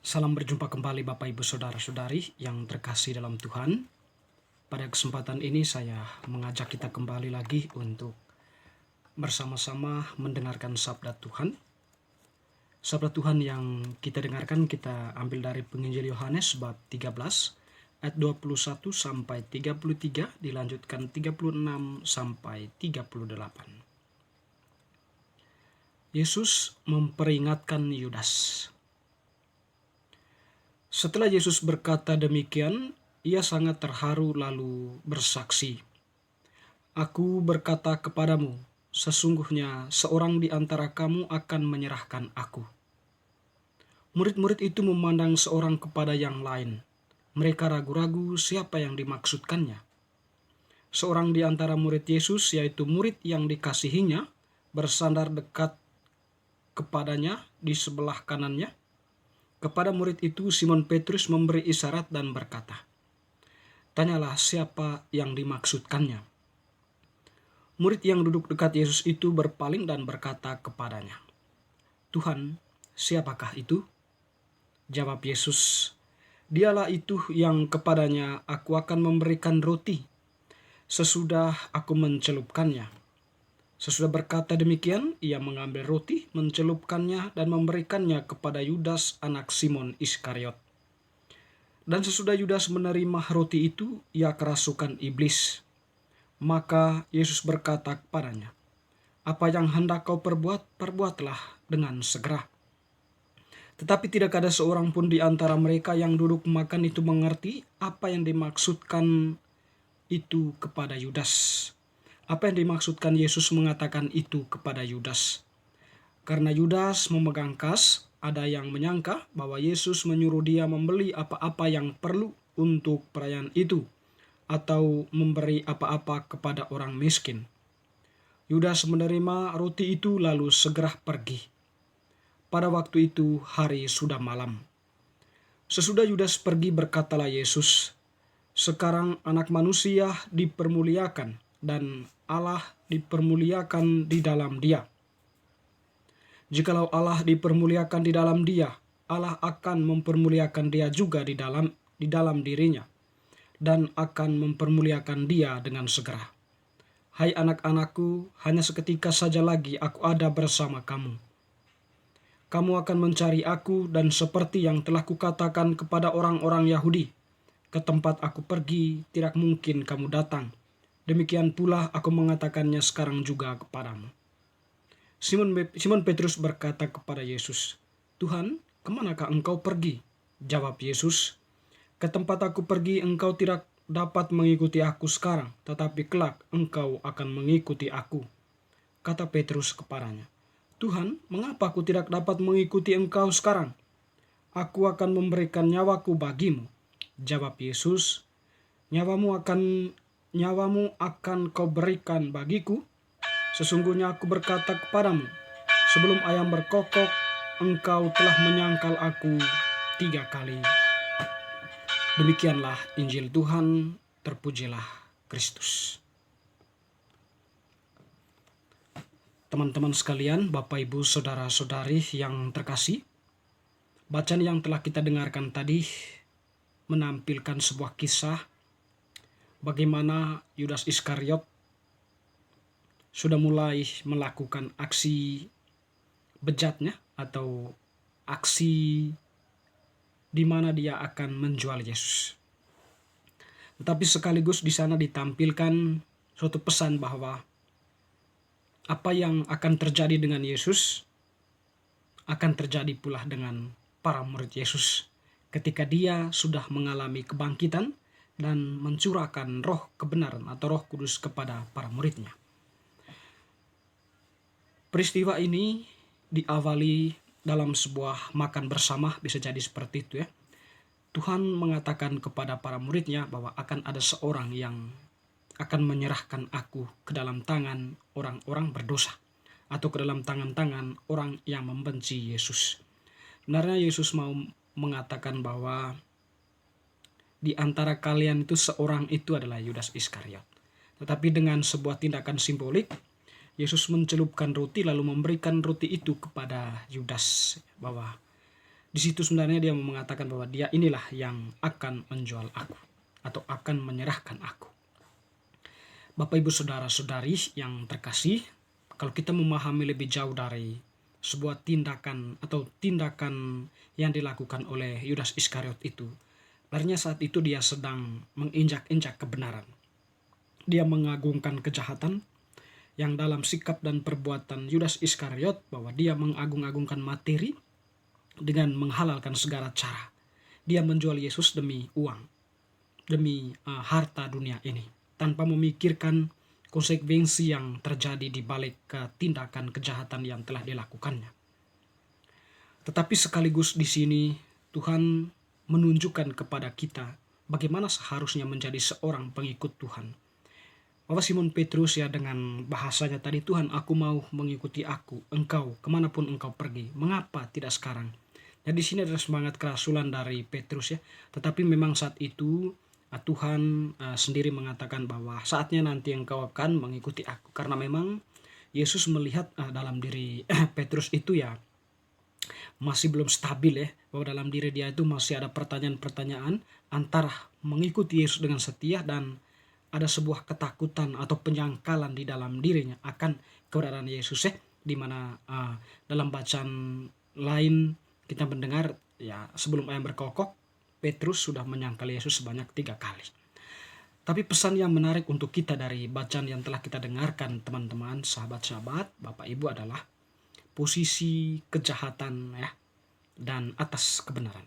Salam berjumpa kembali Bapak Ibu Saudara-saudari yang terkasih dalam Tuhan. Pada kesempatan ini saya mengajak kita kembali lagi untuk bersama-sama mendengarkan sabda Tuhan. Sabda Tuhan yang kita dengarkan kita ambil dari Penginjil Yohanes bab 13 ayat 21 sampai 33, dilanjutkan 36 sampai 38. Yesus memperingatkan Yudas. Setelah Yesus berkata demikian, ia sangat terharu lalu bersaksi, "Aku berkata kepadamu, sesungguhnya seorang di antara kamu akan menyerahkan aku." Murid-murid itu memandang seorang kepada yang lain. Mereka ragu-ragu siapa yang dimaksudkannya. Seorang di antara murid Yesus, yaitu murid yang dikasihinya, bersandar dekat kepadanya di sebelah kanannya. Kepada murid itu Simon Petrus memberi isyarat dan berkata, "Tanyalah siapa yang dimaksudkannya." Murid yang duduk dekat Yesus itu berpaling dan berkata kepadanya, "Tuhan, siapakah itu?" Jawab Yesus, "Dialah itu yang kepadanya aku akan memberikan roti sesudah aku mencelupkannya." Sesudah berkata demikian, ia mengambil roti, mencelupkannya, dan memberikannya kepada Yudas anak Simon Iskariot. Dan sesudah Yudas menerima roti itu, ia kerasukan iblis. Maka Yesus berkata kepadanya, "Apa yang hendak kau perbuat, perbuatlah dengan segera." Tetapi tidak ada seorang pun di antara mereka yang duduk makan itu mengerti apa yang dimaksudkan itu kepada Yudas. Apa yang dimaksudkan Yesus mengatakan itu kepada Yudas? Karena Yudas memegang kas, ada yang menyangka bahwa Yesus menyuruh dia membeli apa-apa yang perlu untuk perayaan itu, atau memberi apa-apa kepada orang miskin. Yudas menerima roti itu lalu segera pergi. Pada waktu itu hari sudah malam. Sesudah Yudas pergi berkatalah Yesus, "Sekarang anak manusia dipermuliakan dan Allah dipermuliakan di dalam dia. Jikalau Allah dipermuliakan di dalam dia, Allah akan mempermuliakan dia juga di dalam dirinya, dan akan mempermuliakan dia dengan segera. Hai anak-anakku, hanya seketika saja lagi aku ada bersama kamu. Kamu akan mencari aku, dan seperti yang telah kukatakan kepada orang-orang Yahudi, ke tempat aku pergi tidak mungkin kamu datang. Demikian pula aku mengatakannya sekarang juga kepadamu." Simon Petrus berkata kepada Yesus, "Tuhan, kemanakah engkau pergi?" Jawab Yesus, "Ke tempat aku pergi engkau tidak dapat mengikuti aku sekarang, tetapi kelak engkau akan mengikuti aku." Kata Petrus kepadanya, "Tuhan, mengapa aku tidak dapat mengikuti engkau sekarang? Aku akan memberikan nyawaku bagimu." Jawab Yesus, Nyawamu akan kau berikan bagiku? Sesungguhnya aku berkata kepadamu, sebelum ayam berkokok, engkau telah menyangkal aku 3 kali." Demikianlah Injil Tuhan, terpujilah Kristus. Teman-teman sekalian, Bapak Ibu Saudara-saudari yang terkasih, bacaan yang telah kita dengarkan tadi menampilkan sebuah kisah bagaimana Yudas Iskariot sudah mulai melakukan aksi bejatnya atau aksi di mana dia akan menjual Yesus. Tetapi sekaligus di sana ditampilkan suatu pesan bahwa apa yang akan terjadi dengan Yesus akan terjadi pula dengan para murid Yesus ketika dia sudah mengalami kebangkitan dan mencurahkan roh kebenaran atau Roh Kudus kepada para muridnya. Peristiwa ini diawali dalam sebuah makan bersama, bisa jadi seperti itu ya. Tuhan mengatakan kepada para muridnya bahwa akan ada seorang yang akan menyerahkan aku ke dalam tangan orang-orang berdosa, atau ke dalam tangan-tangan orang yang membenci Yesus. Sebenarnya Yesus mau mengatakan bahwa di antara kalian itu seorang itu adalah Yudas Iskariot. Tetapi dengan sebuah tindakan simbolik, Yesus mencelupkan roti lalu memberikan roti itu kepada Yudas, bahwa Di situ sebenarnya dia mengatakan bahwa dia inilah yang akan menjual aku atau akan menyerahkan aku. Bapak Ibu Saudara-saudari yang terkasih, kalau kita memahami lebih jauh dari sebuah tindakan atau tindakan yang dilakukan oleh Yudas Iskariot itu, sebenarnya saat itu dia sedang menginjak-injak kebenaran. Dia mengagungkan kejahatan yang dalam sikap dan perbuatan Yudas Iskariot bahwa dia mengagung-agungkan materi dengan menghalalkan segala cara. Dia menjual Yesus demi uang, demi harta dunia ini, tanpa memikirkan konsekuensi yang terjadi di balik tindakan kejahatan yang telah dilakukannya. Tetapi sekaligus di sini Tuhan menunjukkan kepada kita bagaimana seharusnya menjadi seorang pengikut Tuhan. Bahwa Simon Petrus ya dengan bahasanya tadi, Tuhan aku mau mengikuti aku, engkau kemanapun engkau pergi, mengapa tidak sekarang? Jadi di sini ada semangat kerasulan dari Petrus ya, tetapi memang saat itu Tuhan sendiri mengatakan bahwa saatnya nanti engkau akan mengikuti aku, karena memang Yesus melihat dalam diri Petrus itu ya masih belum stabil ya, bahwa dalam diri dia itu masih ada pertanyaan-pertanyaan antara mengikuti Yesus dengan setia dan ada sebuah ketakutan atau penyangkalan di dalam dirinya akan keberadaan Yesus ya, di mana dalam bacaan lain kita mendengar ya sebelum ayam berkokok Petrus sudah menyangkal Yesus sebanyak 3 kali. Tapi pesan yang menarik untuk kita dari bacaan yang telah kita dengarkan teman-teman, sahabat-sahabat, Bapak Ibu adalah posisi kejahatan ya dan atas kebenaran.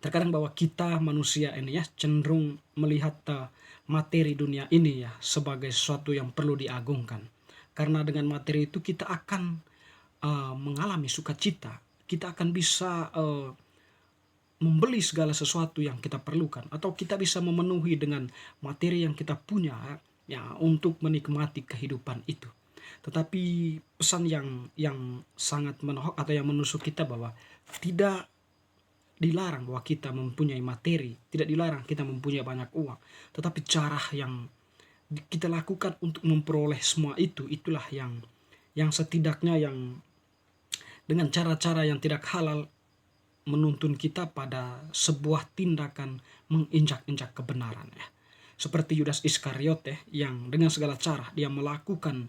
Terkadang bahwa kita manusia ini ya cenderung melihat materi dunia ini ya sebagai sesuatu yang perlu diagungkan. Karena dengan materi itu kita akan mengalami sukacita, kita akan bisa membeli segala sesuatu yang kita perlukan, atau kita bisa memenuhi dengan materi yang kita punya ya untuk menikmati kehidupan itu. Tetapi pesan yang sangat menohok atau yang menusuk kita bahwa tidak dilarang bahwa kita mempunyai materi, tidak dilarang kita mempunyai banyak uang, tetapi cara yang kita lakukan untuk memperoleh semua itu, itulah yang setidaknya yang dengan cara-cara yang tidak halal menuntun kita pada sebuah tindakan menginjak-injak kebenaran ya. Seperti Yudas Iskariot ya, yang dengan segala cara dia melakukan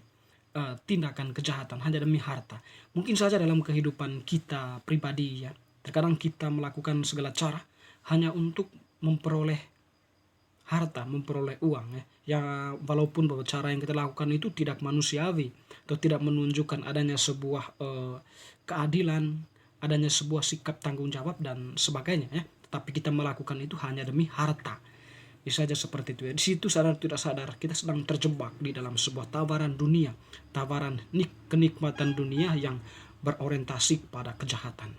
tindakan kejahatan hanya demi harta. Mungkin saja dalam kehidupan kita pribadi ya, terkadang kita melakukan segala cara hanya untuk memperoleh harta, memperoleh uang ya. Ya walaupun bahwa cara yang kita lakukan itu tidak manusiawi atau tidak menunjukkan adanya sebuah keadilan, adanya sebuah sikap tanggung jawab dan sebagainya ya. Tetapi kita melakukan itu hanya demi harta. Bisa saja seperti itu ya. Di situ sadar tidak sadar kita sedang terjebak di dalam sebuah tawaran dunia, tawaran kenikmatan dunia yang berorientasi pada kejahatan.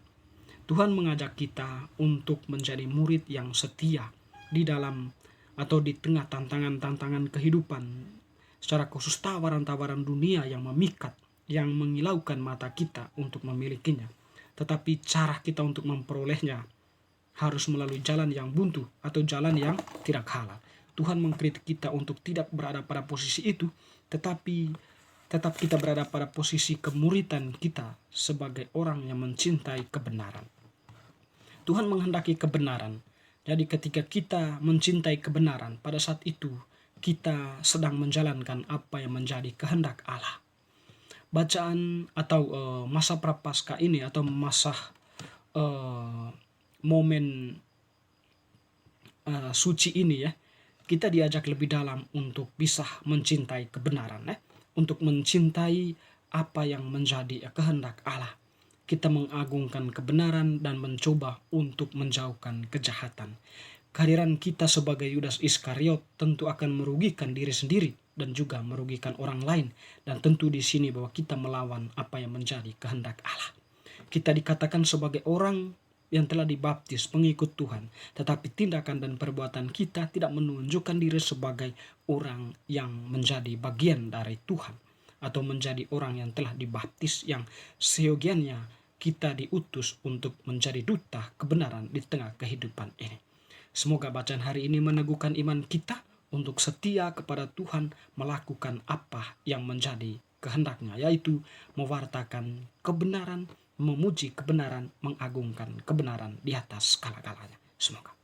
Tuhan mengajak kita untuk menjadi murid yang setia di dalam atau di tengah tantangan-tantangan kehidupan, secara khusus tawaran-tawaran dunia yang memikat, yang mengilaukan mata kita untuk memilikinya. Tetapi cara kita untuk memperolehnya harus melalui jalan yang buntu atau jalan yang tidak halal. Tuhan mengkritik kita untuk tidak berada pada posisi itu, tetapi tetap kita berada pada posisi kemuritan kita sebagai orang yang mencintai kebenaran. Tuhan menghendaki kebenaran. Jadi ketika kita mencintai kebenaran, pada saat itu kita sedang menjalankan apa yang menjadi kehendak Allah. Bacaan atau masa prapaskah ini atau masa momen suci ini ya, kita diajak lebih dalam untuk bisa mencintai kebenaran ya, untuk mencintai apa yang menjadi kehendak Allah. Kita mengagungkan kebenaran dan mencoba untuk menjauhkan kejahatan. Kehadiran kita sebagai Yudas Iskariot tentu akan merugikan diri sendiri dan juga merugikan orang lain, dan tentu di sini bahwa kita melawan apa yang menjadi kehendak Allah. Kita dikatakan sebagai orang yang telah dibaptis pengikut Tuhan, tetapi tindakan dan perbuatan kita tidak menunjukkan diri sebagai orang yang menjadi bagian dari Tuhan atau menjadi orang yang telah dibaptis, yang seyogianya kita diutus untuk menjadi duta kebenaran di tengah kehidupan ini. Semoga bacaan hari ini meneguhkan iman kita untuk setia kepada Tuhan, melakukan apa yang menjadi kehendaknya, yaitu mewartakan kebenaran memuji kebenaran, mengagungkan kebenaran di atas segala-galanya. Semoga